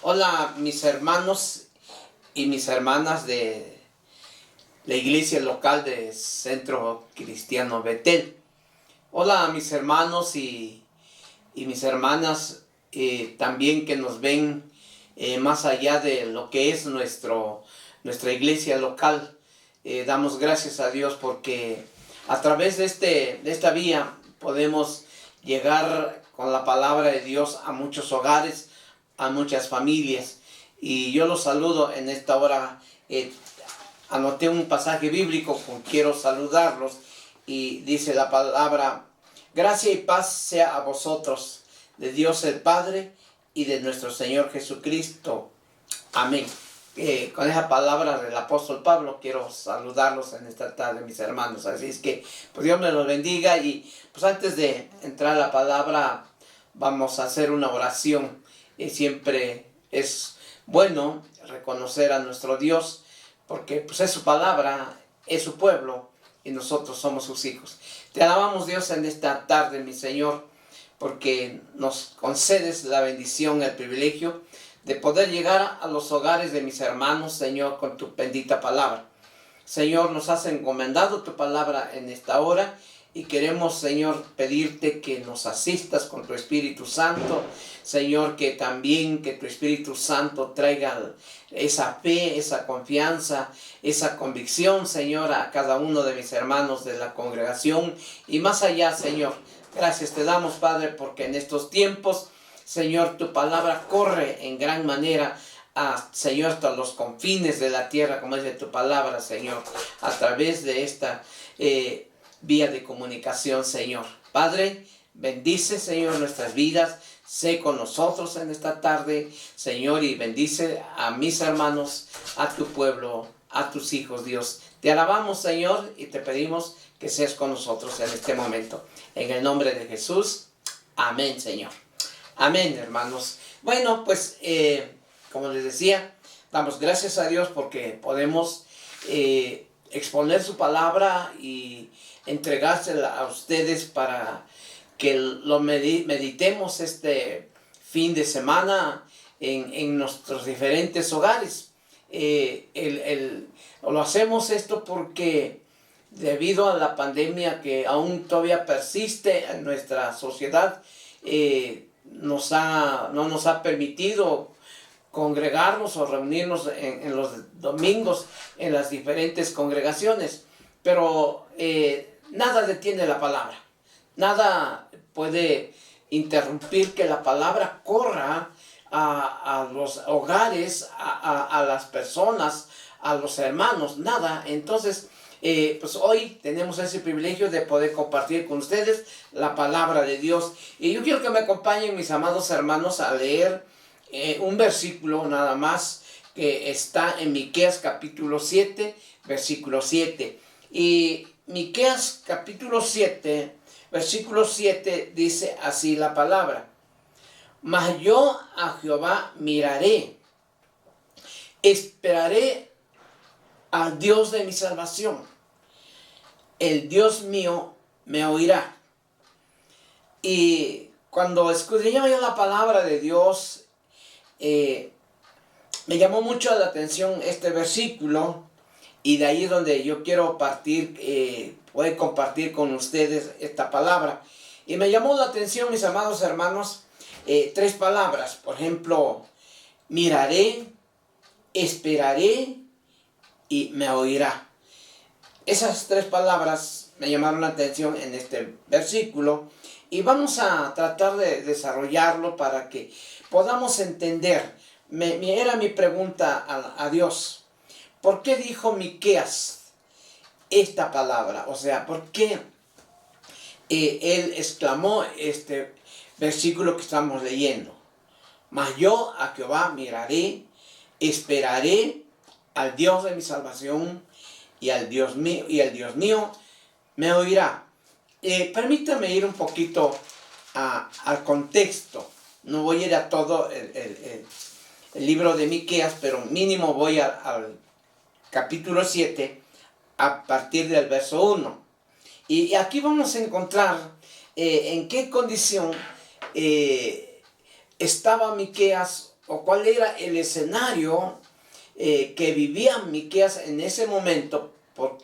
Hola mis hermanos y mis hermanas de la iglesia local de Centro Cristiano Betel. Hola mis hermanos y mis hermanas también que nos ven más allá de lo que es nuestra iglesia local. Damos gracias a Dios porque a través de esta vía podemos llegar con la palabra de Dios a muchos hogares, a muchas familias. Y yo los saludo en esta hora. Anoté un pasaje bíblico, quiero saludarlos. Y dice la palabra: gracia y paz sea a vosotros, de Dios el Padre y de nuestro Señor Jesucristo. Amén. Con esa palabra del apóstol Pablo quiero saludarlos en esta tarde, mis hermanos. Así es que pues Dios me los bendiga. Y pues antes de entrar a la palabra vamos a hacer una oración. Siempre es bueno reconocer a nuestro Dios porque pues es su palabra, es su pueblo y nosotros somos sus hijos. Te alabamos, Dios, en esta tarde, mi Señor, porque nos concedes la bendición, el privilegio de poder llegar a los hogares de mis hermanos, Señor, con tu bendita palabra. Señor, nos has encomendado tu palabra en esta hora y queremos, Señor, pedirte que nos asistas con tu Espíritu Santo. Señor, que también que tu Espíritu Santo traiga esa fe, esa confianza, esa convicción, Señor, a cada uno de mis hermanos de la congregación y más allá, Señor. Gracias te damos, Padre, porque en estos tiempos, Señor, tu palabra corre en gran manera, Señor, hasta los confines de la tierra, como dice tu palabra, Señor, a través de esta vía de comunicación, Señor. Padre, bendice, Señor, nuestras vidas. Sé con nosotros en esta tarde, Señor, y bendice a mis hermanos, a tu pueblo, a tus hijos, Dios. Te alabamos, Señor, y te pedimos que seas con nosotros en este momento. En el nombre de Jesús, amén, Señor. Amén, hermanos. Bueno, pues, como les decía, damos gracias a Dios porque podemos exponer su palabra y entregársela a ustedes para que lo meditemos este fin de semana en nuestros diferentes hogares. Lo hacemos esto porque debido a la pandemia que aún todavía persiste en nuestra sociedad, no nos ha permitido congregarnos o reunirnos en los domingos en las diferentes congregaciones. Pero nada detiene la palabra. Nada puede interrumpir que la palabra corra a los hogares, a las personas, a los hermanos. Nada. Entonces, pues hoy tenemos ese privilegio de poder compartir con ustedes la palabra de Dios. Y yo quiero que me acompañen, mis amados hermanos, a leer un versículo nada más que está en Miqueas capítulo 7, versículo 7. Y Miqueas capítulo 7, versículo 7 dice así la palabra: mas yo a Jehová miraré, esperaré al Dios de mi salvación. El Dios mío me oirá. Y cuando escudriñaba yo la palabra de Dios, me llamó mucho la atención este versículo, y de ahí es donde yo quiero poder compartir con ustedes esta palabra. Y me llamó la atención, mis amados hermanos, tres palabras. Por ejemplo, miraré, esperaré y me oirá. Esas tres palabras me llamaron la atención en este versículo y vamos a tratar de desarrollarlo para que podamos entender. Era mi pregunta a Dios: ¿por qué dijo Miqueas esta palabra? O sea, ¿por qué él exclamó este versículo que estamos leyendo? Mas yo a Jehová miraré, esperaré al Dios de mi salvación y el Dios mío me oirá. Permítame ir un poquito al contexto. No voy a ir a todo el libro de Miqueas, pero mínimo voy al capítulo 7 a partir del verso 1. Y aquí vamos a encontrar en qué condición estaba Miqueas o cuál era el escenario que vivía Miqueas en ese momento,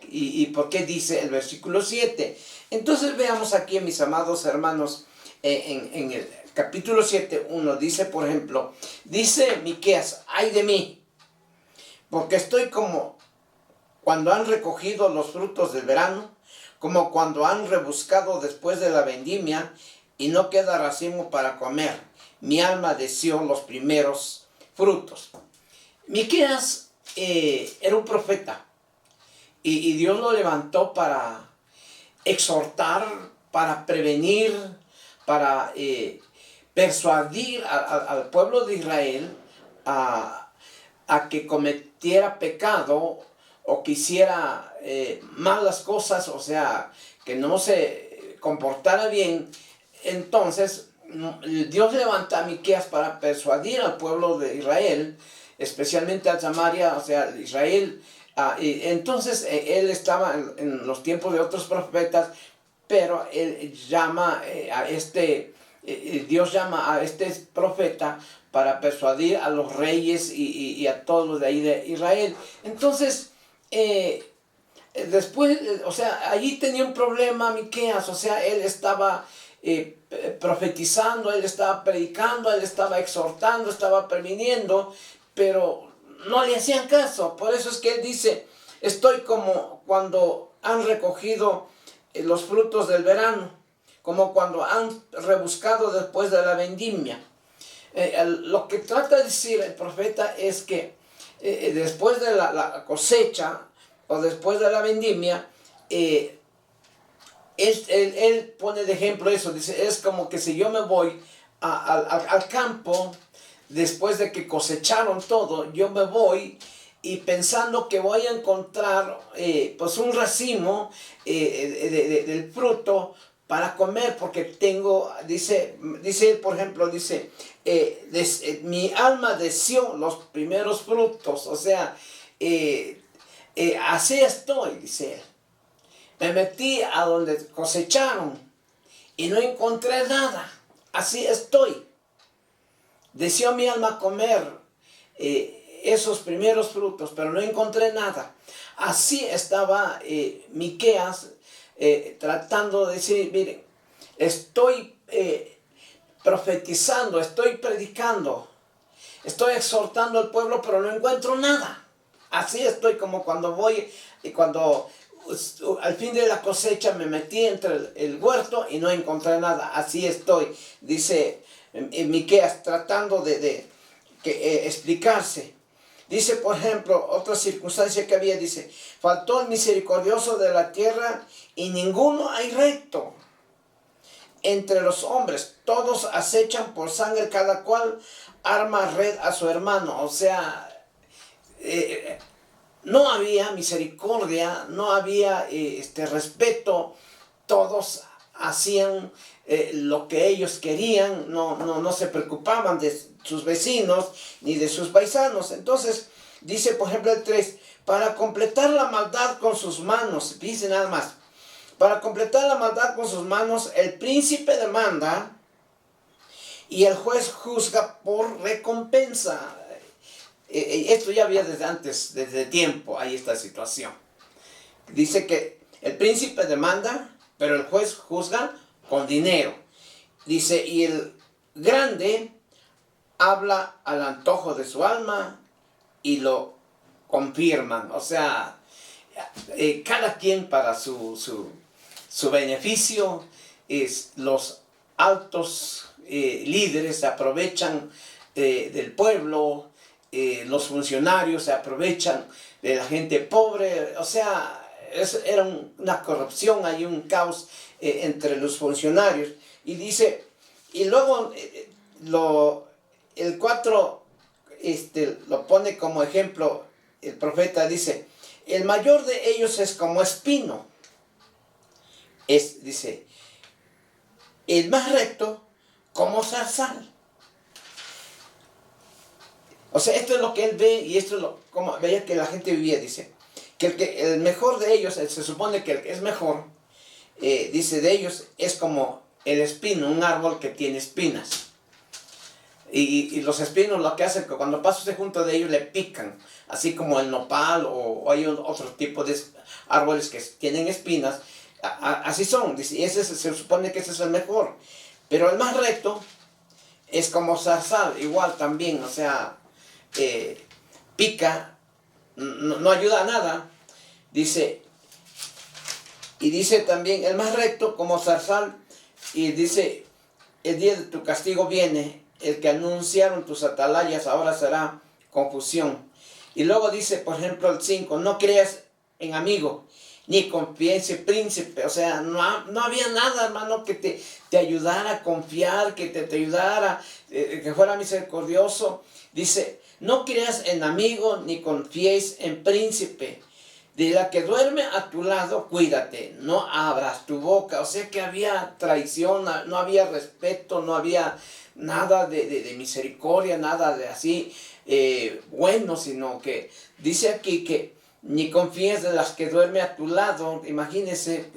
y por qué dice el versículo 7. Entonces veamos aquí, mis amados hermanos, en el capítulo 7, 1, dice, por ejemplo, dice Miqueas: ay de mí, porque estoy como cuando han recogido los frutos del verano, como cuando han rebuscado después de la vendimia, y no queda racimo para comer. Mi alma deseó los primeros frutos. Miqueas era un profeta, y Dios lo levantó para exhortar, para prevenir, para persuadir al pueblo de Israel a que cometiera pecado o que hiciera malas cosas, o sea, que no se comportara bien. Entonces Dios levanta a Miqueas para persuadir al pueblo de Israel, especialmente a Samaria, o sea, Israel. Y entonces él estaba en los tiempos de otros profetas, pero él llama Dios llama a este profeta para persuadir a los reyes y a todos los de ahí de Israel. Entonces, después, o sea, allí tenía un problema Miqueas, o sea, él estaba profetizando, él estaba predicando, él estaba exhortando, estaba previniendo, pero no le hacían caso. Por eso es que él dice: estoy como cuando han recogido los frutos del verano, como cuando han rebuscado después de la vendimia. Lo que trata de decir el profeta es que después de la cosecha o después de la vendimia, él pone de ejemplo eso. Dice: es como que si yo me voy al campo después de que cosecharon todo, yo me voy y pensando que voy a encontrar pues un racimo del fruto para comer, porque tengo, dice él, por ejemplo, dice, mi alma deseó los primeros frutos, o sea, así estoy, dice él. Me metí a donde cosecharon y no encontré nada, así estoy. Deseó mi alma comer esos primeros frutos, pero no encontré nada. Así estaba Miqueas tratando de decir: miren, estoy profetizando, estoy predicando, estoy exhortando al pueblo, pero no encuentro nada. Así estoy como cuando voy y cuando al fin de la cosecha me metí entre el huerto y no encontré nada. Así estoy, dice Miqueas, tratando de explicarse. Dice, por ejemplo, otra circunstancia que había, dice: faltó el misericordioso de la tierra y ninguno hay recto entre los hombres. Todos acechan por sangre, cada cual arma red a su hermano. O sea, no había misericordia, no había respeto. Todos hacían lo que ellos querían, no se preocupaban de sus vecinos ni de sus paisanos. Entonces dice, por ejemplo, el 3: para completar la maldad con sus manos, dice nada más, para completar la maldad con sus manos, el príncipe demanda y el juez juzga por recompensa. Esto ya había desde antes, desde tiempo, hay esta situación. Dice que el príncipe demanda, pero el juez juzga con dinero. Dice, y el grande habla al antojo de su alma y lo confirman. O sea, cada quien para su beneficio. Los altos líderes se aprovechan del pueblo, los funcionarios se aprovechan de la gente pobre. O sea, era una corrupción, hay un caos entre los funcionarios. Y dice, y luego el 4 lo pone como ejemplo el profeta. Dice, el mayor de ellos es como espino. Dice, el más recto como zarzal. O sea, esto es lo que él ve, y esto es como veía que la gente vivía. Dice que el mejor de ellos, se supone que el que es mejor, dice, de ellos es como el espino, un árbol que tiene espinas. Y los espinos lo que hacen que cuando pasa usted junto de ellos le pican, así como el nopal o hay otro tipo de árboles que tienen espinas, así son, dice, y se supone que ese es el mejor. Pero el más recto es como zarzal, igual también, o sea, pica, no ayuda a nada, dice, y dice también el más recto como zarzal, y dice, el día de tu castigo viene, el que anunciaron tus atalayas ahora será confusión. Y luego dice, por ejemplo, el 5, no creas en amigo, ni confíes en príncipe. O sea, no había nada, hermano, que te ayudara a confiar, que te ayudara, que fuera misericordioso. Dice, no creas en amigo, ni confíes en príncipe. De la que duerme a tu lado, cuídate, no abras tu boca. O sea que había traición, no había respeto, no había nada de misericordia, nada de así bueno, sino que dice aquí que ni confíes de las que duerme a tu lado. Imagínense,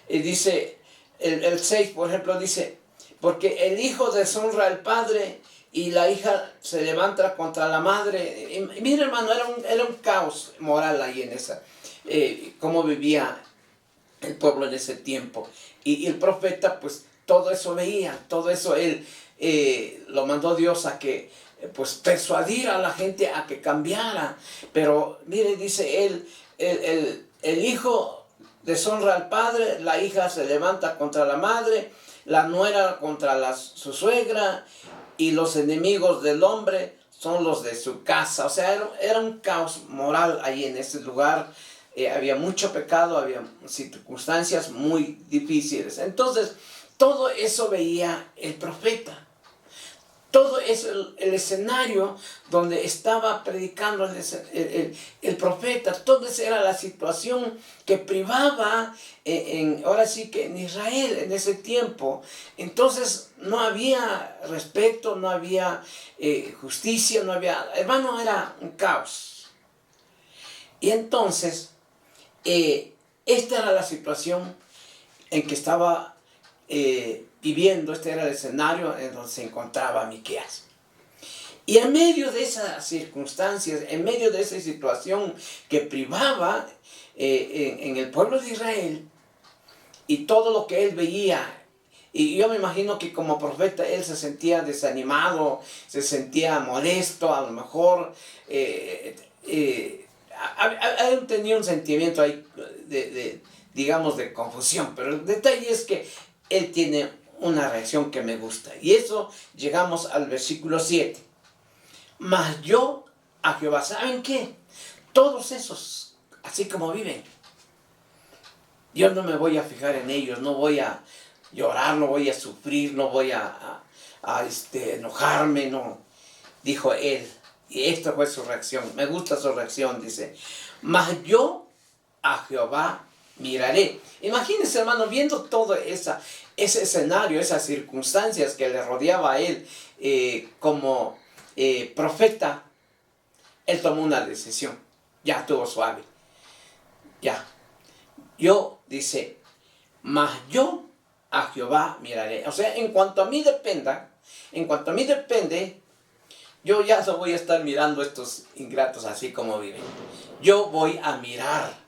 dice el 6, por ejemplo, dice, porque el hijo deshonra al padre y la hija se levanta contra la madre. Y mira, hermano, era un caos moral ahí en esa. Cómo vivía el pueblo en ese tiempo. Y el profeta, pues, todo eso veía, todo eso él lo mandó Dios a que, pues, persuadir a la gente a que cambiara. Pero, mire, dice él, el hijo deshonra al padre, la hija se levanta contra la madre, la nuera contra su suegra, y los enemigos del hombre son los de su casa. O sea, era un caos moral ahí en ese lugar. Había mucho pecado, había circunstancias muy difíciles. Entonces, todo eso veía el profeta. Todo eso, el escenario donde estaba predicando el profeta, toda esa era la situación que privaba, ahora sí que en Israel en ese tiempo. Entonces no había respeto, no había justicia, no había, hermano, era un caos. Y entonces, esta era la situación en que estaba viviendo, este era el escenario en donde se encontraba Miqueas. Y en medio de esas circunstancias, en medio de esa situación que privaba en el pueblo de Israel, y todo lo que él veía, y yo me imagino que como profeta él se sentía desanimado, se sentía molesto, a lo mejor tenía un sentimiento ahí digamos, de confusión, pero el detalle es que él tiene una reacción que me gusta. Y eso llegamos al versículo 7. Mas yo a Jehová, ¿saben qué? Todos esos, así como viven, yo no me voy a fijar en ellos, no voy a llorar, no voy a sufrir, no voy a enojarme, no. Dijo él, y esta fue su reacción. Me gusta su reacción, dice, mas yo a Jehová miraré. Imagínense, hermano, viendo todo ese escenario, esas circunstancias que le rodeaba a él como profeta, él tomó una decisión. Ya estuvo suave. Ya. Yo, dice, mas yo a Jehová miraré. O sea, en cuanto a mí dependa, yo ya no voy a estar mirando a estos ingratos así como viven. Yo voy a mirar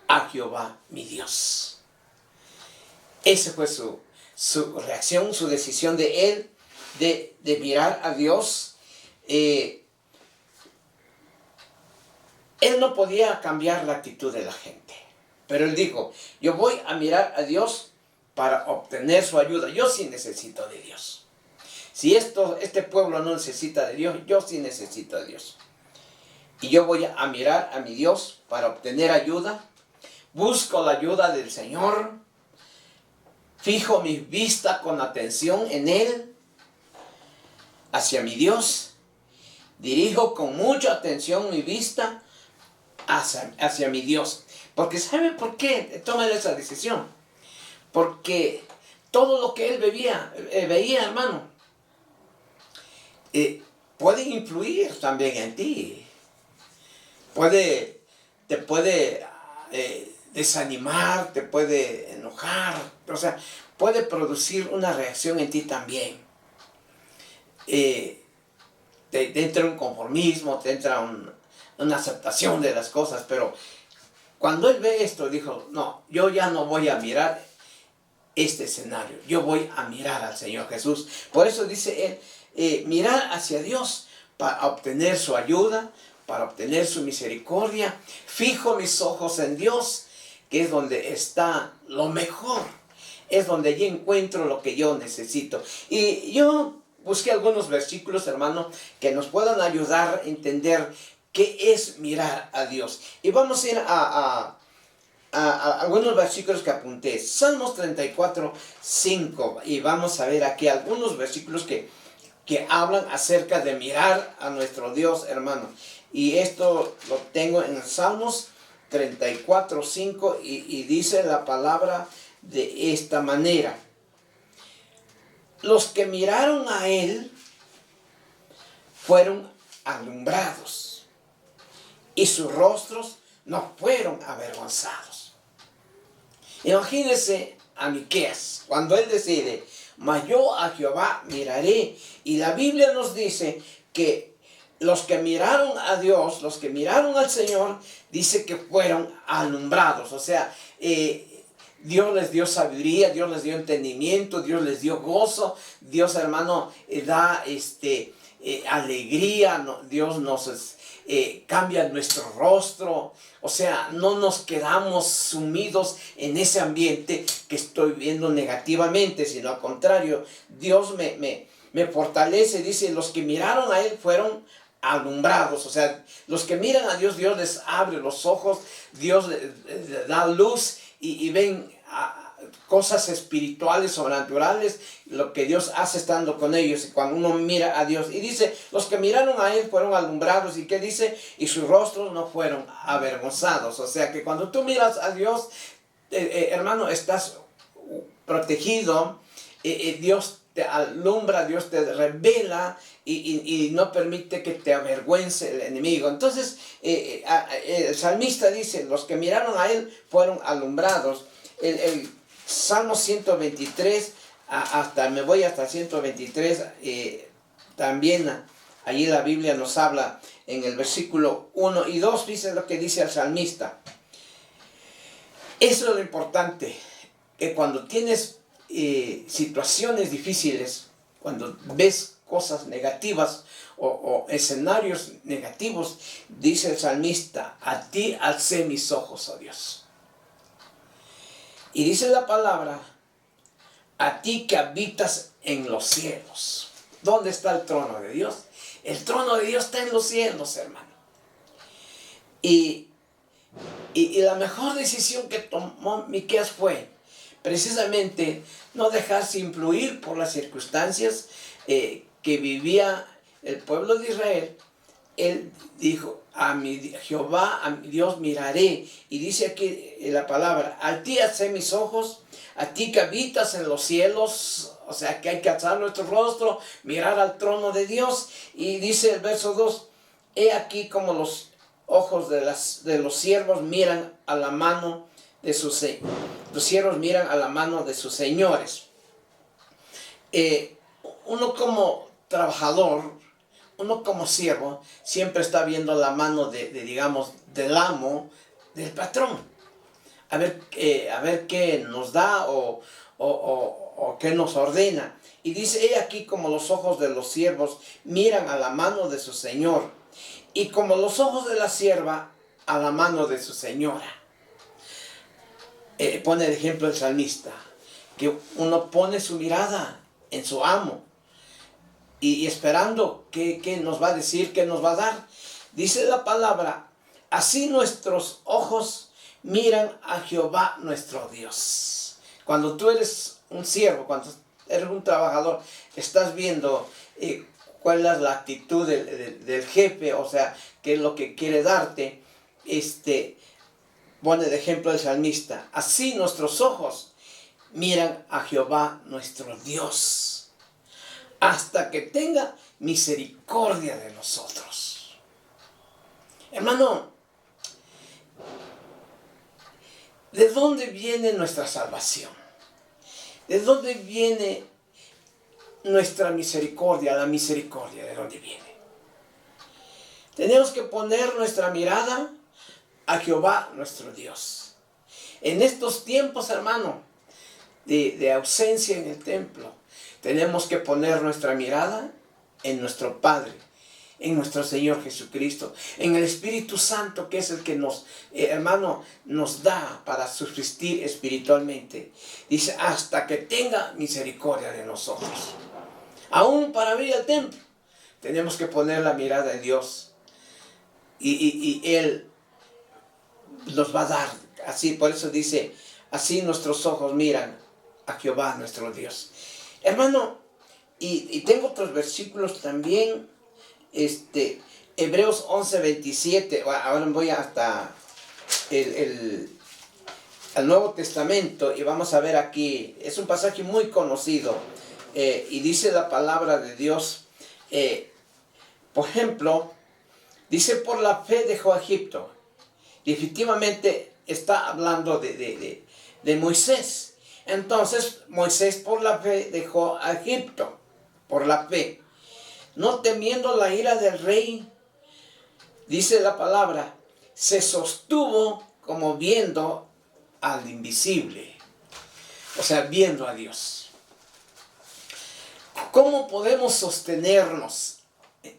a Jehová mi Dios. Esa fue su reacción, su decisión de él, de mirar a Dios. Él no podía cambiar la actitud de la gente, pero él dijo, yo voy a mirar a Dios para obtener su ayuda. Yo sí necesito de Dios. Si este pueblo no necesita de Dios, yo sí necesito de Dios. Y yo voy a mirar a mi Dios para obtener ayuda. Busco la ayuda del Señor. Fijo mi vista con atención en Él, hacia mi Dios. Dirijo con mucha atención mi vista hacia mi Dios. Porque ¿sabe por qué toma esa decisión? Porque todo lo que él veía, hermano, puede influir también en ti. Te puede desanimar, te puede enojar, o sea, puede producir una reacción en ti también. eh, te entra un conformismo, te entra una aceptación de las cosas, pero cuando él ve esto, dijo, no, yo ya no voy a mirar este escenario, yo voy a mirar al Señor Jesús. Por eso dice él, mirar hacia Dios para obtener su ayuda, para obtener su misericordia. Fijo mis ojos en Dios, que es donde está lo mejor, es donde yo encuentro lo que yo necesito. Y yo busqué algunos versículos, hermano, que nos puedan ayudar a entender qué es mirar a Dios. Y vamos a ir a algunos versículos que apunté. Salmos 34, 5. Y vamos a ver aquí algunos versículos que hablan acerca de mirar a nuestro Dios, hermano. Y esto lo tengo en Salmos 34, 5. Y dice la palabra de esta manera: los que miraron a él fueron alumbrados, y sus rostros no fueron avergonzados. Imagínense a Miqueas, cuando él decide, mas yo a Jehová miraré. Y la Biblia nos dice que los que miraron a Dios, los que miraron al Señor, dice que fueron alumbrados. O sea, Dios les dio sabiduría, Dios les dio entendimiento, Dios les dio gozo. Dios, hermano, da alegría. Dios nos cambia nuestro rostro. O sea, no nos quedamos sumidos en ese ambiente que estoy viendo negativamente, sino al contrario, Dios me fortalece. Dice, los que miraron a él fueron alumbrados. O sea, los que miran a Dios, Dios les abre los ojos, Dios les da luz y ven cosas espirituales, sobrenaturales, lo que Dios hace estando con ellos. Y cuando uno mira a Dios, y dice, los que miraron a él fueron alumbrados. ¿Y qué dice? Y sus rostros no fueron avergonzados. O sea que cuando tú miras a Dios, hermano, estás protegido. Dios te alumbra, Dios te revela y no permite que te avergüence el enemigo. Entonces, el salmista dice, los que miraron a él fueron alumbrados. El Salmo 123, me voy hasta 123, también allí la Biblia nos habla en el versículo 1 y 2, dice lo que dice el salmista. Eso es lo importante, que cuando tienes situaciones difíciles, cuando ves cosas negativas o escenarios negativos, dice el salmista, a ti alcé mis ojos, oh Dios. Y dice la palabra, a ti que habitas en los cielos. ¿Dónde está el trono de Dios? El trono de Dios está en los cielos, hermano. Y la mejor decisión que tomó Miqueas fue precisamente no dejarse influir por las circunstancias que vivía el pueblo de Israel. Él dijo, a mi Jehová, a mi Dios miraré. Y dice aquí la palabra, a ti alcé mis ojos, a ti que habitas en los cielos. O sea que hay que alzar nuestro rostro, mirar al trono de Dios. Y dice el verso 2, he aquí como los ojos de los siervos miran a la mano de sus los siervos miran a la mano de sus señores. Uno como trabajador, uno como siervo, siempre está viendo la mano digamos, del amo, del patrón. A ver qué nos da o qué nos ordena. Y dice, he aquí como los ojos de los siervos miran a la mano de su señor, y como los ojos de la sierva a la mano de su señora. Pone el ejemplo el salmista, que uno pone su mirada en su amo, y esperando qué nos va a decir, qué nos va a dar. Dice la palabra, así nuestros ojos miran a Jehová nuestro Dios. Cuando tú eres un siervo, cuando eres un trabajador, estás viendo cuál es la actitud del jefe, o sea, qué es lo que quiere darte. Pone de ejemplo el salmista, así nuestros ojos miran a Jehová nuestro Dios, hasta que tenga misericordia de nosotros. Hermano, ¿de dónde viene nuestra salvación? ¿De dónde viene nuestra misericordia, la misericordia, ¿de dónde viene? Tenemos que poner nuestra mirada a Jehová nuestro Dios. En estos tiempos, hermano, de ausencia en el templo, tenemos que poner nuestra mirada en nuestro Padre, en nuestro Señor Jesucristo, en el Espíritu Santo, que es el que nos, hermano, nos da para subsistir espiritualmente. Dice, hasta que tenga misericordia de nosotros. Aún para abrir el templo, tenemos que poner la mirada en Dios. Y Él nos va a dar, así, por eso dice, así nuestros ojos miran a Jehová nuestro Dios. Hermano, y tengo otros versículos también, Hebreos 11:27, ahora voy hasta el Nuevo Testamento y vamos a ver aquí, es un pasaje muy conocido, y dice la palabra de Dios, por ejemplo, dice, por la fe dejó a Egipto. Y efectivamente está hablando de Moisés. Entonces Moisés por la fe dejó a Egipto, por la fe, no temiendo la ira del rey. Dice la palabra, se sostuvo como viendo al invisible, o sea, viendo a Dios. ¿Cómo podemos sostenernos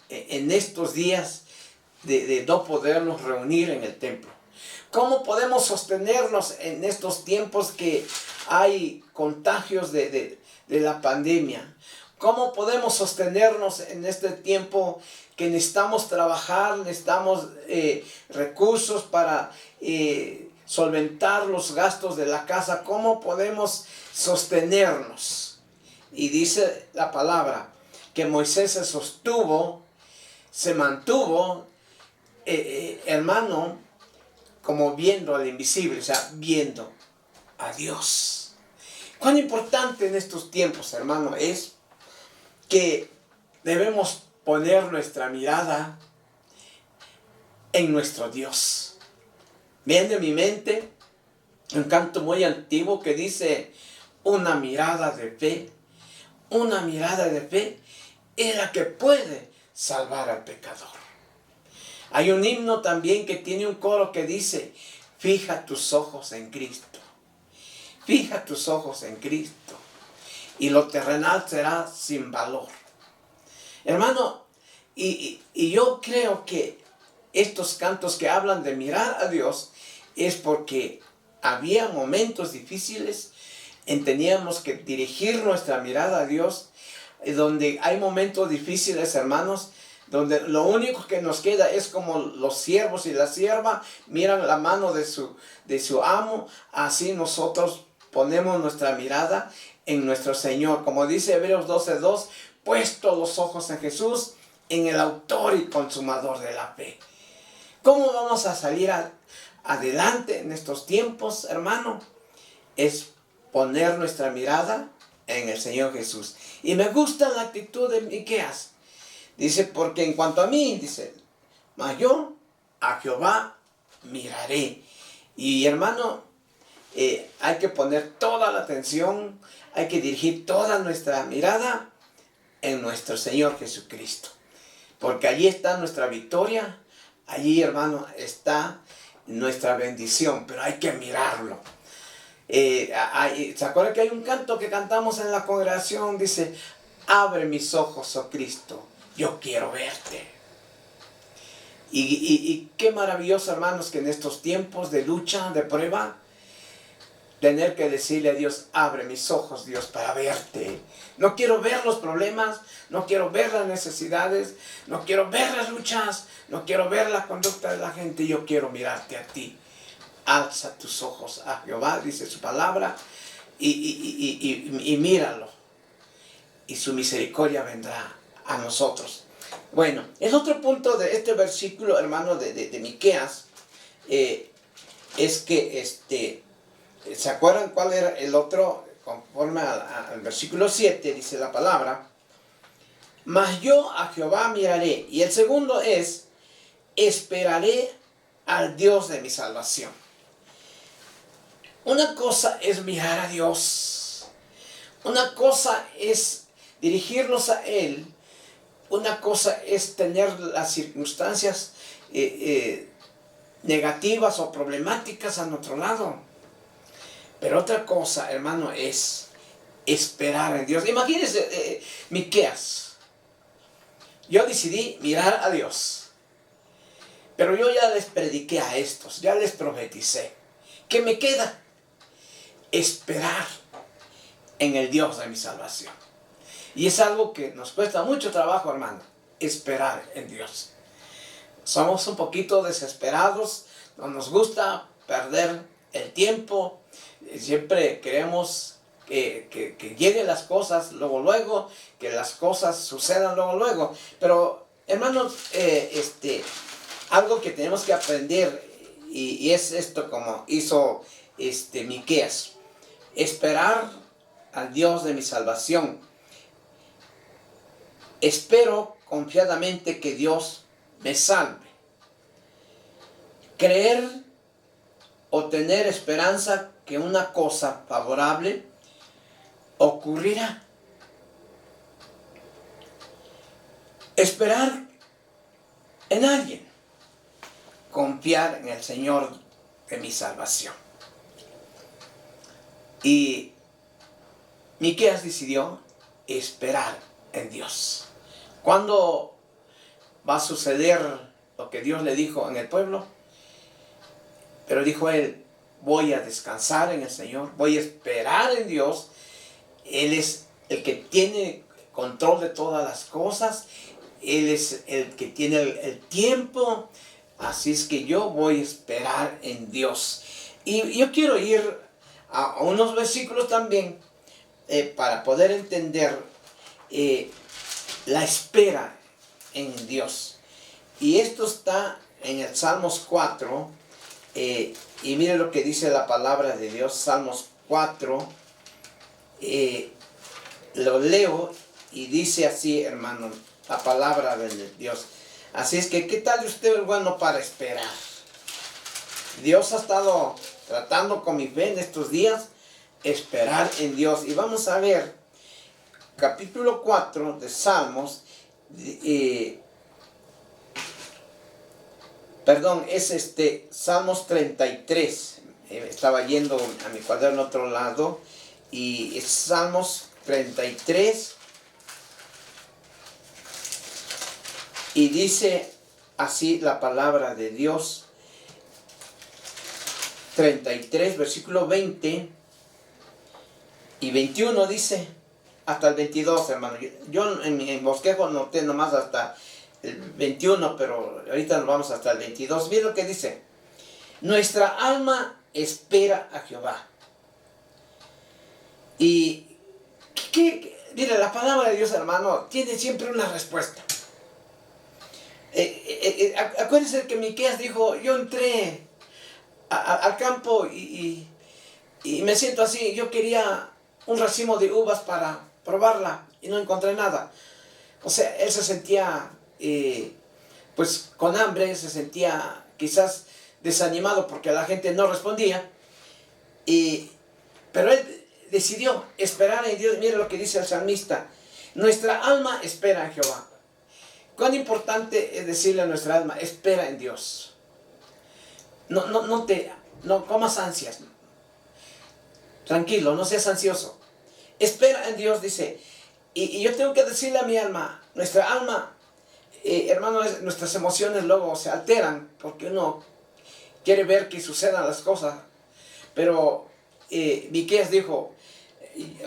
en estos días de no podernos reunir en el templo? ¿Cómo podemos sostenernos en estos tiempos que hay contagios de la pandemia? ¿Cómo podemos sostenernos en este tiempo que necesitamos trabajar, necesitamos recursos para solventar los gastos de la casa? ¿Cómo podemos sostenernos? Y dice la palabra que Moisés se sostuvo, se mantuvo, hermano, como viendo al invisible, o sea, viendo a Dios. Cuán importante en estos tiempos, hermano, es que debemos poner nuestra mirada en nuestro Dios. Viene a mi mente un canto muy antiguo que dice, una mirada de fe es la que puede salvar al pecador. Hay un himno también que tiene un coro que dice, fija tus ojos en Cristo. Fija tus ojos en Cristo. Y lo terrenal será sin valor. Hermano, y yo creo que estos cantos que hablan de mirar a Dios es porque había momentos difíciles en teníamos que dirigir nuestra mirada a Dios, donde hay momentos difíciles, hermanos, donde lo único que nos queda es como los siervos y la sierva miran la mano de su amo, así nosotros ponemos nuestra mirada en nuestro Señor. Como dice Hebreos 12:2, puesto los ojos en Jesús, en el autor y consumador de la fe. ¿Cómo vamos a salir adelante en estos tiempos, hermano? Es poner nuestra mirada en el Señor Jesús. Y me gusta la actitud de Miqueas. Dice, porque en cuanto a mí, dice, mas yo a Jehová miraré. Y hermano, hay que poner toda la atención, hay que dirigir toda nuestra mirada en nuestro Señor Jesucristo. Porque allí está nuestra victoria, allí, hermano, está nuestra bendición, pero hay que mirarlo. ¿Se acuerdan que hay un canto que cantamos en la congregación? Dice, abre mis ojos, oh Cristo, yo quiero verte. Y qué maravilloso, hermanos, que en estos tiempos de lucha, de prueba, tener que decirle a Dios, abre mis ojos, Dios, para verte. No quiero ver los problemas, no quiero ver las necesidades, no quiero ver las luchas, no quiero ver la conducta de la gente, yo quiero mirarte a ti. Alza tus ojos a Jehová, dice su palabra, y míralo. Y su misericordia vendrá a nosotros. Bueno, el otro punto de este versículo, hermano, de Miqueas, es que, ¿se acuerdan cuál era el otro? Conforme al versículo 7, dice la palabra, mas yo a Jehová miraré. Y el segundo es, esperaré al Dios de mi salvación. Una cosa es mirar a Dios. Una cosa es dirigirnos a Él, una cosa es tener las circunstancias negativas o problemáticas a nuestro lado. Pero otra cosa, hermano, es esperar en Dios. Imagínense, Miqueas. Yo decidí mirar a Dios. Pero yo ya les prediqué a estos, ya les profeticé. ¿Qué me queda? Esperar en el Dios de mi salvación. Y es algo que nos cuesta mucho trabajo, hermano, esperar en Dios. Somos un poquito desesperados, no nos gusta perder el tiempo, siempre queremos que lleguen las cosas luego, que las cosas sucedan luego. Pero, hermanos, algo que tenemos que aprender, y es esto como hizo Miqueas, esperar al Dios de mi salvación. Espero confiadamente que Dios me salve. Creer o tener esperanza que una cosa favorable ocurrirá. Esperar en alguien. Confiar en el Señor de mi salvación. Y Miqueas decidió esperar en Dios. ¿Cuándo va a suceder lo que Dios le dijo en el pueblo? Pero dijo él, voy a descansar en el Señor, voy a esperar en Dios. Él es el que tiene control de todas las cosas, Él es el que tiene el tiempo, así es que yo voy a esperar en Dios. Y yo quiero ir a unos versículos también para poder entender la espera en Dios. Y esto está en el Salmos 4, y mire lo que dice la palabra de Dios, Salmos 4, lo leo y dice así, hermano, la palabra de Dios. Así es que, ¿qué tal usted, bueno, para esperar? Dios ha estado tratando con mi fe en estos días, esperar en Dios. Y vamos a ver, capítulo 4 de Salmos, es Salmos 33. Estaba yendo a mi cuaderno a otro lado, y es Salmos 33. Y dice así la palabra de Dios. 33, versículo 20 y 21 dice, hasta el 22, hermano. Yo en mi bosquejo noté nomás hasta el 21, pero ahorita nos vamos hasta el 22. Mira lo que dice. Nuestra alma espera a Jehová. Y mire, la palabra de Dios, hermano, tiene siempre una respuesta. Acuérdense que Miqueas dijo, yo entré al campo y me siento así, yo quería un racimo de uvas para probarla y no encontré nada. O sea, él se sentía pues con hambre, se sentía quizás desanimado porque la gente no respondía, pero él decidió esperar en Dios. Mire lo que dice el salmista, nuestra alma espera en Jehová. Cuán importante es decirle a nuestra alma, espera en Dios. No comas ansias. Tranquilo, no seas ansioso. Espera en Dios, dice. Y yo tengo que decirle a mi alma, nuestra alma, hermano, nuestras emociones luego se alteran porque uno quiere ver que sucedan las cosas. Pero Miqueas dijo,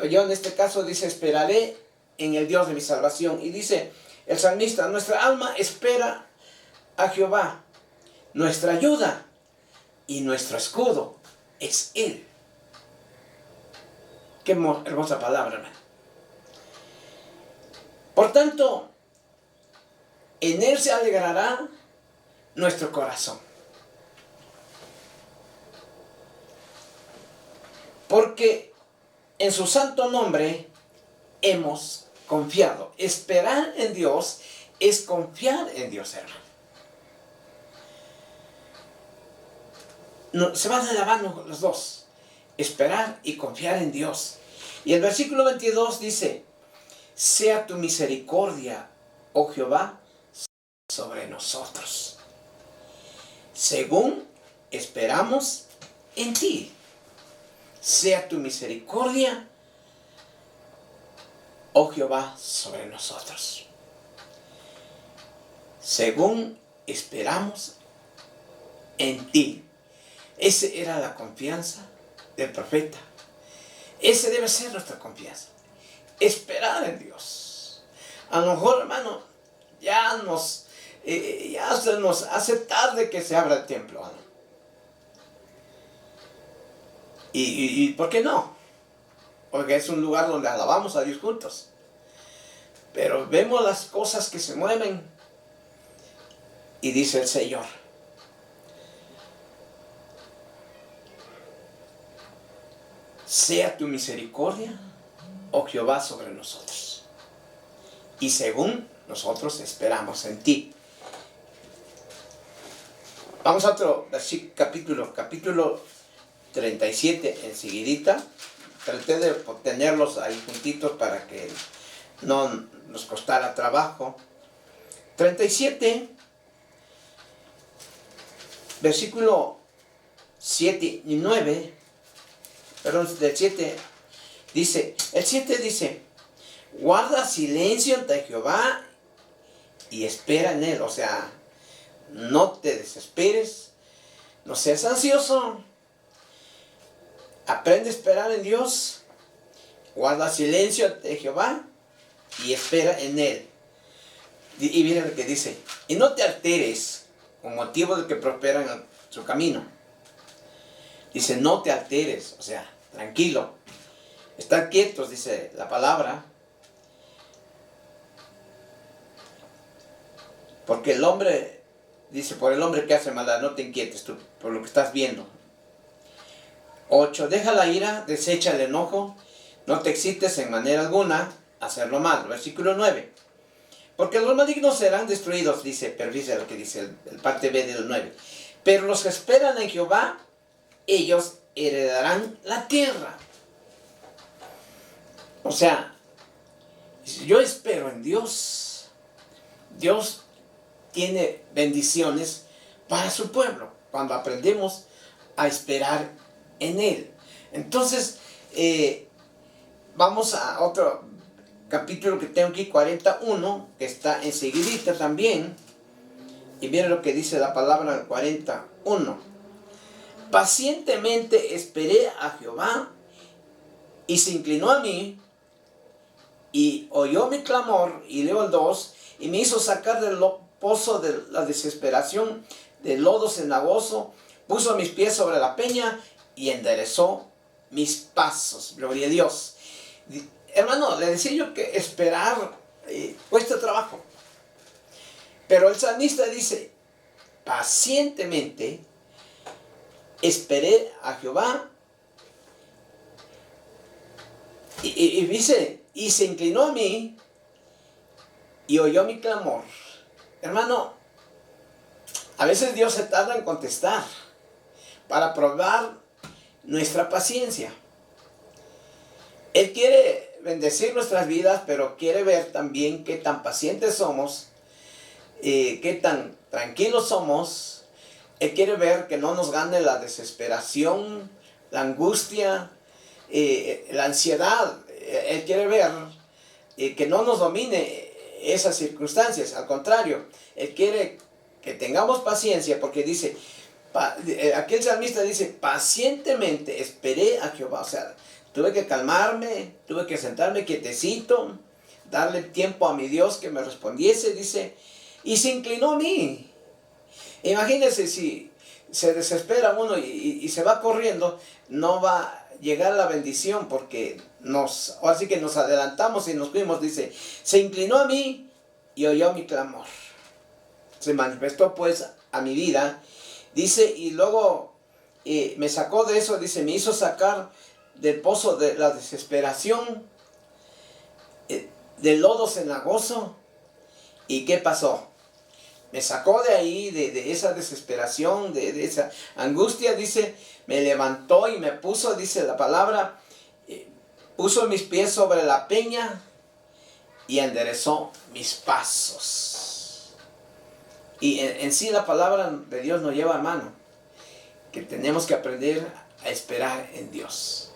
yo en este caso dice, esperaré en el Dios de mi salvación. Y dice el salmista, nuestra alma espera a Jehová, nuestra ayuda y nuestro escudo es Él. Qué hermosa palabra, hermano. Por tanto, en Él se alegrará nuestro corazón. Porque en su santo nombre hemos confiado. Esperar en Dios es confiar en Dios, hermano. No, se van de la mano los dos. Esperar y confiar en Dios. Y el versículo 22 dice, sea tu misericordia, oh Jehová, sobre nosotros, según esperamos en ti. Sea tu misericordia, oh Jehová, sobre nosotros, según esperamos en ti. Esa era la confianza del profeta. Esa debe ser nuestra confianza. Esperar en Dios. A lo mejor, hermano, ya se nos hace tarde que se abra el templo, ¿no? ¿Y por qué no? Porque es un lugar donde alabamos a Dios juntos. Pero vemos las cosas que se mueven y dice el Señor: sea tu misericordia, oh Jehová, sobre nosotros, y según nosotros esperamos en ti. Vamos a otro capítulo 37, enseguidita. Traté de tenerlos ahí juntitos para que no nos costara trabajo. 37, versículo 7 y 9, perdón, del 7, dice, el 7 dice: guarda silencio ante Jehová y espera en él. O sea, no te desesperes, no seas ansioso, aprende a esperar en Dios, guarda silencio ante Jehová y espera en él. Y miren lo que dice: y no te alteres con motivo de que prosperan en su camino. Dice, no te alteres, o sea, tranquilo, estar quietos, dice la palabra. Porque el hombre, dice, por el hombre que hace maldad, no te inquietes tú por lo que estás viendo. 8, deja la ira, desecha el enojo, no te excites en manera alguna a hacerlo mal. Versículo 9. Porque los malignos serán destruidos, dice, pero dice lo que dice el parte B del 9. Pero los que esperan en Jehová, ellos heredarán la tierra. O sea, yo espero en Dios. Dios tiene bendiciones para su pueblo cuando aprendemos a esperar en Él. Entonces, vamos a otro capítulo que tengo aquí, 41, que está enseguidita también. Y miren lo que dice la palabra del 41. Pacientemente esperé a Jehová, y se inclinó a mí, y oyó mi clamor, y leo el 2, y me hizo sacar del pozo de la desesperación, del lodo cenagoso, puso mis pies sobre la peña, y enderezó mis pasos. Gloria a Dios. Hermano, le decía yo que esperar cuesta trabajo. Pero el salmista dice, pacientemente esperé a Jehová, y dice, y se inclinó a mí, y oyó mi clamor. Hermano, a veces Dios se tarda en contestar para probar nuestra paciencia. Él quiere bendecir nuestras vidas, pero quiere ver también qué tan pacientes somos, qué tan tranquilos somos. Él quiere ver que no nos gane la desesperación, la angustia, la ansiedad. Él quiere ver que no nos domine esas circunstancias. Al contrario, Él quiere que tengamos paciencia, porque dice, aquí el salmista dice, pacientemente esperé a Jehová. O sea, tuve que calmarme, tuve que sentarme quietecito, darle tiempo a mi Dios que me respondiese, dice, y se inclinó a mí. Imagínense si se desespera uno y se va corriendo, no va a llegar la bendición, porque ahora sí que nos adelantamos y nos fuimos. Dice, se inclinó a mí y oyó mi clamor. Se manifestó pues a mi vida. Dice, y luego me sacó de eso, dice, me hizo sacar del pozo de la desesperación, del lodo cenagoso. ¿Y qué pasó? Me sacó de ahí, de esa desesperación, de esa angustia. Dice, me levantó y me puso, dice la palabra, puso mis pies sobre la peña, y enderezó mis pasos. Y en sí la palabra de Dios nos lleva a mano, que tenemos que aprender a esperar en Dios.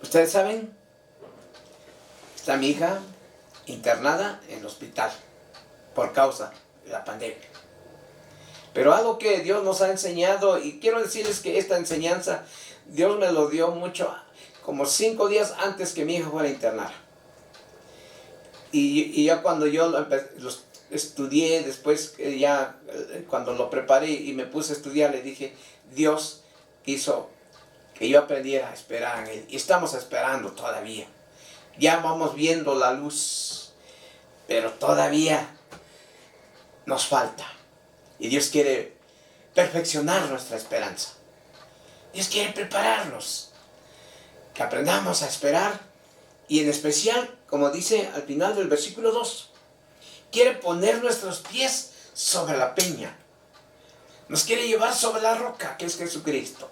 Ustedes saben, está mi hija internada en el hospital por causa de la pandemia. Pero algo que Dios nos ha enseñado, y quiero decirles que esta enseñanza Dios me lo dio mucho, como 5 días antes que mi hija fuera internada. Y ya cuando yo lo estudié, después ya cuando lo preparé y me puse a estudiar, le dije, Dios hizo que yo aprendiera a esperar en Él. Y estamos esperando todavía. Ya vamos viendo la luz, pero todavía nos falta. Y Dios quiere perfeccionar nuestra esperanza. Dios quiere prepararnos, que aprendamos a esperar. Y en especial, como dice al final del versículo 2, quiere poner nuestros pies sobre la peña. Nos quiere llevar sobre la roca, que es Jesucristo.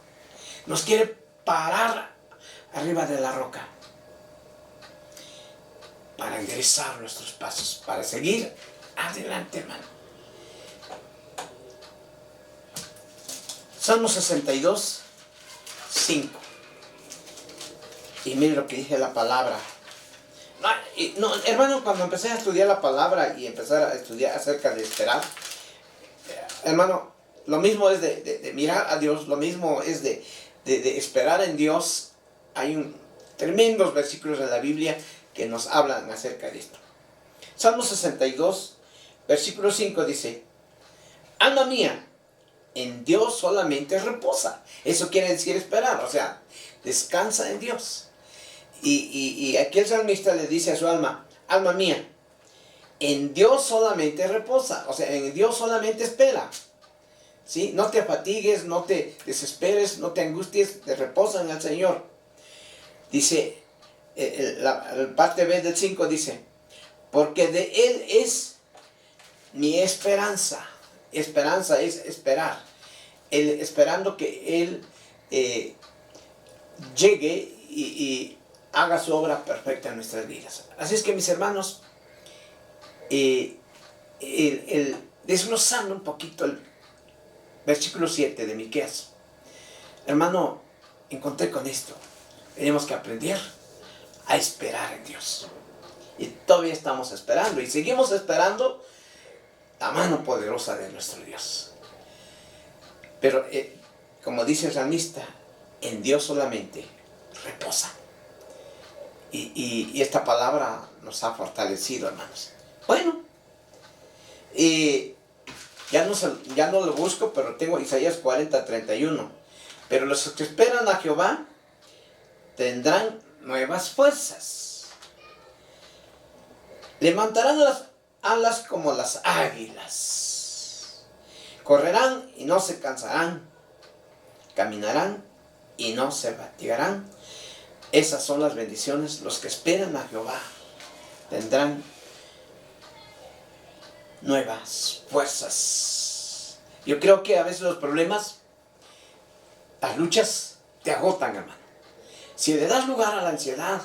Nos quiere parar arriba de la roca para enderezar nuestros pasos, para seguir adelante, hermano. Salmo 62, 5. Y mire lo que dice la palabra. Hermano, cuando empecé a estudiar la palabra y empezar a estudiar acerca de esperar, hermano, lo mismo es de mirar a Dios, lo mismo es de esperar en Dios. Hay tremendos versículos en la Biblia que nos hablan acerca de esto. Salmo 62, versículo 5 dice, alma mía, en Dios solamente reposa. Eso quiere decir esperar, o sea, descansa en Dios. Y aquí el salmista le dice a su alma, alma mía, en Dios solamente reposa, o sea, en Dios solamente espera. ¿Sí? No te fatigues, no te desesperes, no te angusties, te reposa en el Señor. Dice, la parte B del 5 dice, porque de Él es mi esperanza. Esperanza es esperar. Esperando que Él llegue y haga su obra perfecta en nuestras vidas. Así es que, mis hermanos, desglosando un poquito el versículo 7 de Miqueas, hermano, encontré con esto. Tenemos que aprender a esperar en Dios. Y todavía estamos esperando y seguimos esperando la mano poderosa de nuestro Dios. Pero, como dice el salmista, en Dios solamente reposa. Y esta palabra nos ha fortalecido, hermanos. Bueno, ya no lo busco, pero tengo Isaías 40:31. Pero los que esperan a Jehová tendrán nuevas fuerzas. Levantarán las alas como las águilas. Correrán y no se cansarán. Caminarán y no se fatigarán. Esas son las bendiciones. Los que esperan a Jehová tendrán nuevas fuerzas. Yo creo que a veces los problemas, las luchas, te agotan, hermano. Si le das lugar a la ansiedad,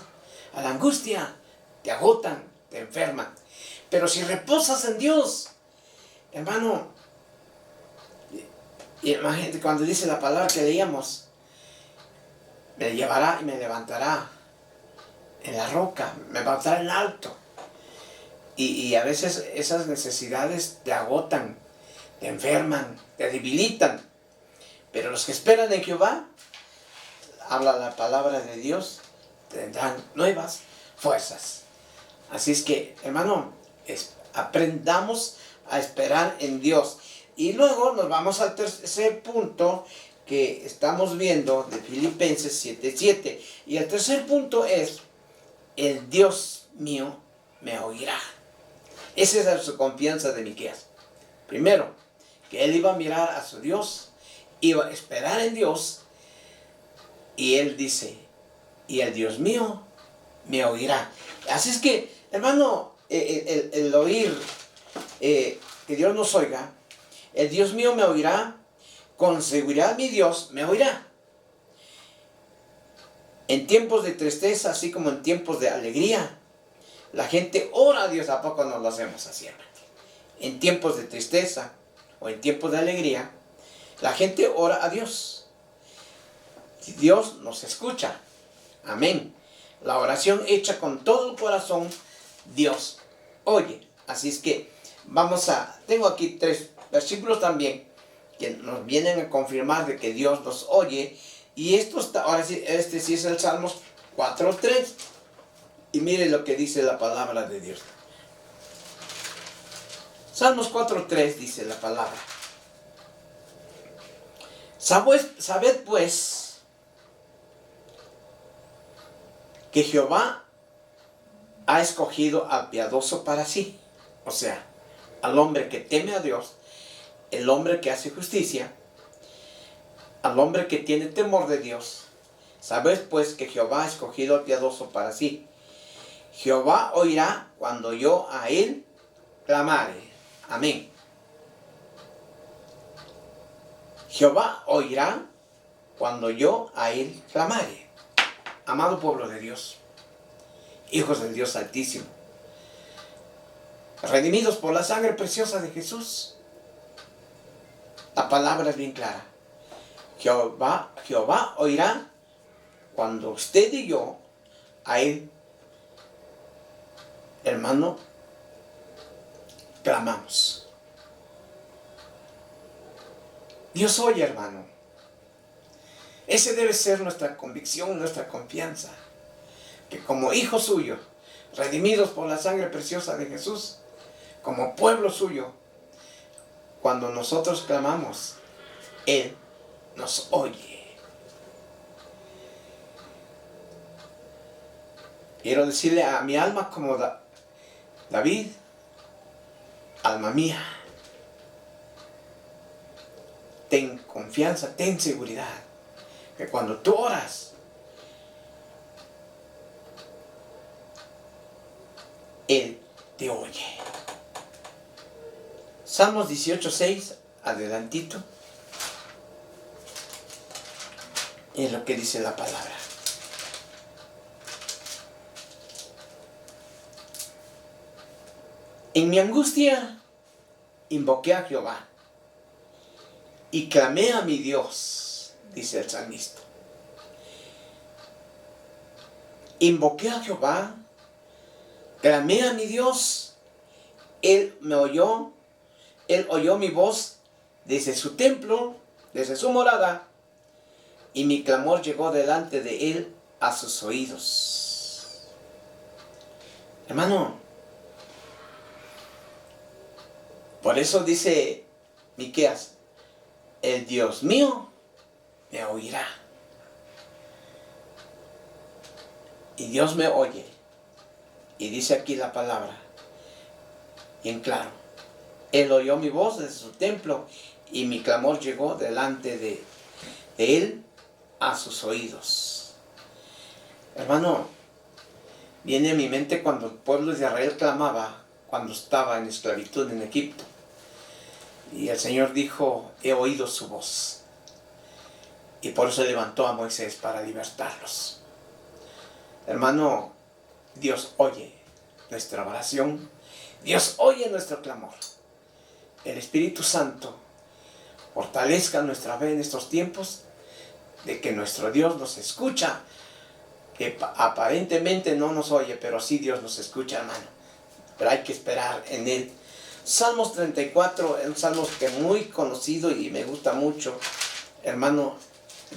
a la angustia, te agotan, te enferman. Pero si reposas en Dios, hermano, y imagínate cuando dice la palabra que leíamos, me llevará y me levantará en la roca, me levantará en alto. Y a veces esas necesidades te agotan, te enferman, te debilitan. Pero los que esperan en Jehová, habla la palabra de Dios, tendrán nuevas fuerzas. Así es que, hermano, aprendamos a esperar en Dios. Y luego nos vamos al tercer punto que estamos viendo de Filipenses 7:7. Y el tercer punto es, el Dios mío me oirá. Esa es su confianza de Miqueas. Primero, que él iba a mirar a su Dios, iba a esperar en Dios, y él dice, y el Dios mío me oirá. Así es que, hermano, el oír, que Dios nos oiga, el Dios mío me oirá, con seguridad mi Dios me oirá. En tiempos de tristeza, así como en tiempos de alegría, la gente ora a Dios. ¿A poco no lo hacemos así, hermano? En tiempos de tristeza o en tiempos de alegría, la gente ora a Dios. Dios nos escucha. Amén. La oración hecha con todo el corazón, Dios oye. Así es que tengo aquí 3 versículos también que nos vienen a confirmar de que Dios nos oye. Y ahora sí, este sí es el Salmos 4:3. Y mire lo que dice la palabra de Dios. Salmos 4:3 dice la palabra. Sabed pues que Jehová ha escogido al piadoso para sí. O sea, al hombre que teme a Dios, el hombre que hace justicia, al hombre que tiene temor de Dios. Sabed pues que Jehová ha escogido al piadoso para sí. Jehová oirá cuando yo a él clamare. Amén. Jehová oirá cuando yo a él clamare. Amado pueblo de Dios, hijos del Dios Altísimo, redimidos por la sangre preciosa de Jesús, la palabra es bien clara. Jehová oirá cuando usted y yo a él, hermano, clamamos. Dios oye, hermano. Ese debe ser nuestra convicción, nuestra confianza. Que como hijos suyos, redimidos por la sangre preciosa de Jesús, como pueblo suyo, cuando nosotros clamamos, Él nos oye. Quiero decirle a mi alma como David, alma mía, ten confianza, ten seguridad, que cuando tú oras, Él te oye. Salmos 18:6, adelantito, es lo que dice la palabra. En mi angustia invoqué a Jehová y clamé a mi Dios, dice el salmista. Invoqué a Jehová, clamé a mi Dios, Él me oyó, Él oyó mi voz desde su templo, desde su morada, y mi clamor llegó delante de Él a sus oídos. Hermano, por eso dice Miqueas, el Dios mío me oirá. Y Dios me oye. Y dice aquí la palabra, y en claro, Él oyó mi voz desde su templo, y mi clamor llegó delante de Él a sus oídos. Hermano, viene a mi mente cuando el pueblo de Israel clamaba, cuando estaba en esclavitud en Egipto. Y el Señor dijo, he oído su voz. Y por eso levantó a Moisés para libertarlos. Hermano, Dios oye nuestra oración. Dios oye nuestro clamor. El Espíritu Santo fortalezca nuestra fe en estos tiempos de que nuestro Dios nos escucha, que aparentemente no nos oye, pero sí Dios nos escucha, hermano. Pero hay que esperar en Él. Salmos 34, un salmo que es muy conocido y me gusta mucho, hermano,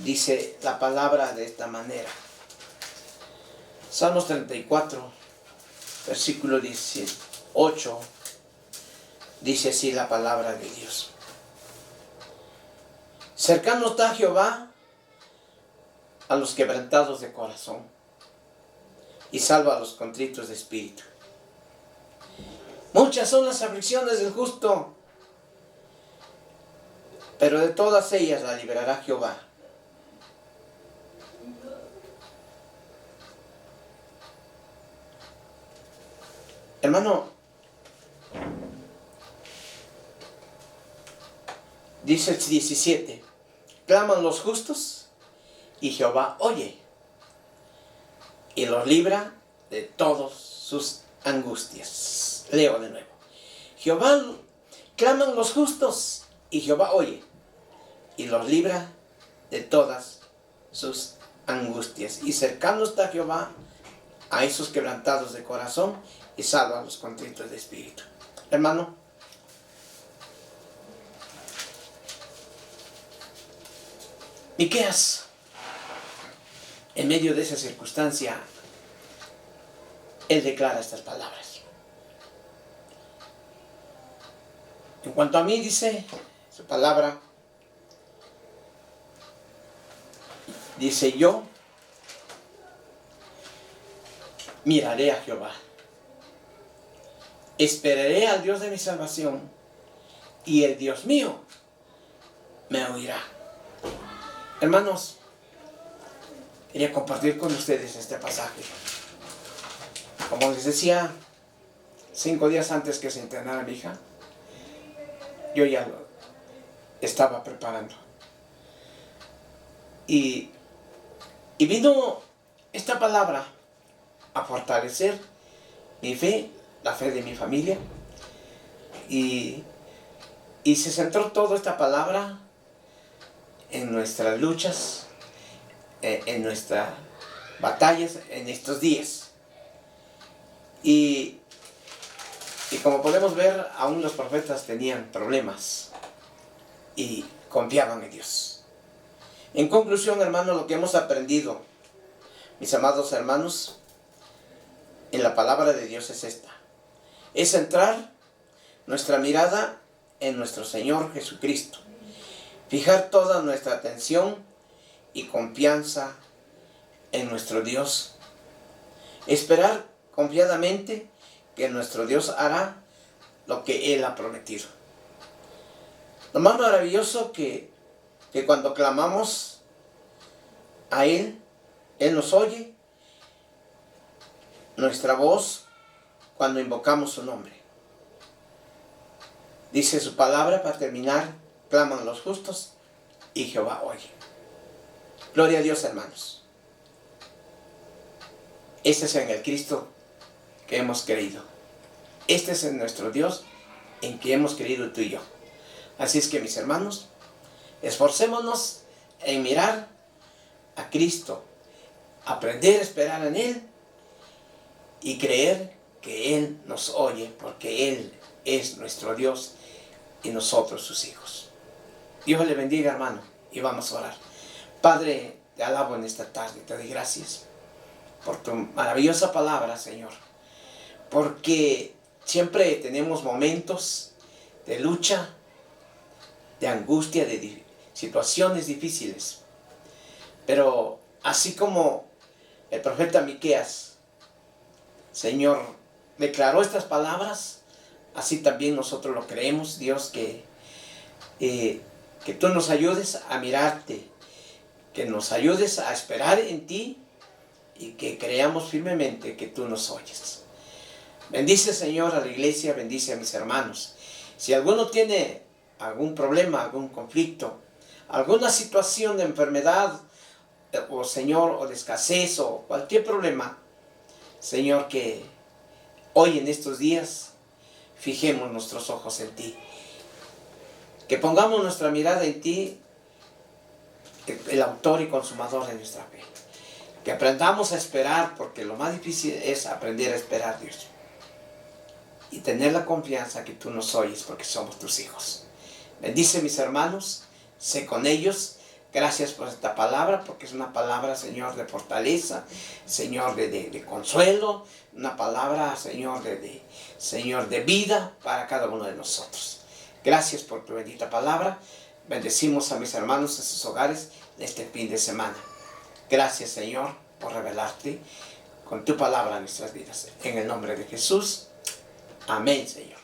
dice la palabra de esta manera. Salmos 34, versículo 18, dice así la palabra de Dios. Cercano está Jehová a los quebrantados de corazón y salva a los contritos de espíritu. Muchas son las aflicciones del justo, pero de todas ellas la librará Jehová. Hermano, dice el 17, claman los justos y Jehová oye y los libra de todas sus angustias. Leo de nuevo. Jehová claman los justos y Jehová oye y los libra de todas sus angustias. Y cercano está Jehová a esos quebrantados de corazón y salva a los contritos de espíritu. Hermano, Miqueas, en medio de esa circunstancia, él declara estas palabras. En cuanto a mí, dice su palabra, dice: yo miraré a Jehová, esperaré al Dios de mi salvación, y el Dios mío me oirá. Hermanos, quería compartir con ustedes este pasaje. Como les decía, 5 días antes que se internara mi hija, yo ya lo estaba preparando. Y vino esta palabra a fortalecer mi fe, la fe de mi familia. Y se centró toda esta palabra en nuestras luchas, en nuestras batallas, en estos días. Y como podemos ver, aún los profetas tenían problemas y confiaban en Dios. En conclusión, hermanos, lo que hemos aprendido, mis amados hermanos, en la palabra de Dios es esta: es centrar nuestra mirada en nuestro Señor Jesucristo, fijar toda nuestra atención y confianza en nuestro Dios, esperar confiadamente que nuestro Dios hará lo que Él ha prometido. Lo más maravilloso que cuando clamamos a Él, Él nos oye nuestra voz cuando invocamos su nombre. Dice su palabra, para terminar: claman los justos y Jehová oye. Gloria a Dios, hermanos. Este es en el Cristo que hemos creído. Este es en nuestro Dios en que hemos creído tú y yo. Así es que, mis hermanos, esforcémonos en mirar a Cristo, aprender a esperar en Él y creer que Él nos oye, porque Él es nuestro Dios y nosotros sus hijos. Dios le bendiga, hermano, y vamos a orar. Padre, te alabo en esta tarde, te doy gracias por tu maravillosa palabra, Señor, porque siempre tenemos momentos de lucha, de angustia, de situaciones difíciles, pero así como el profeta Miqueas, Señor, declaró estas palabras, así también nosotros lo creemos, Dios, que tú nos ayudes a mirarte, que nos ayudes a esperar en ti y que creamos firmemente que tú nos oyes. Bendice, Señor, a la iglesia, bendice a mis hermanos. Si alguno tiene algún problema, algún conflicto, alguna situación de enfermedad, o Señor, o de escasez, o cualquier problema, Señor, que hoy en estos días fijemos nuestros ojos en ti. Que pongamos nuestra mirada en ti, el autor y consumador de nuestra fe. Que aprendamos a esperar, porque lo más difícil es aprender a esperar, Dios. Y tener la confianza que tú nos oyes, porque somos tus hijos. Bendice mis hermanos, sé con ellos. Gracias por esta palabra, porque es una palabra, Señor, de fortaleza, Señor, de consuelo, una palabra, Señor, Señor, de vida para cada uno de nosotros. Gracias por tu bendita palabra. Bendecimos a mis hermanos en sus hogares en este fin de semana. Gracias, Señor, por revelarte con tu palabra en nuestras vidas. En el nombre de Jesús. Amén, Señor.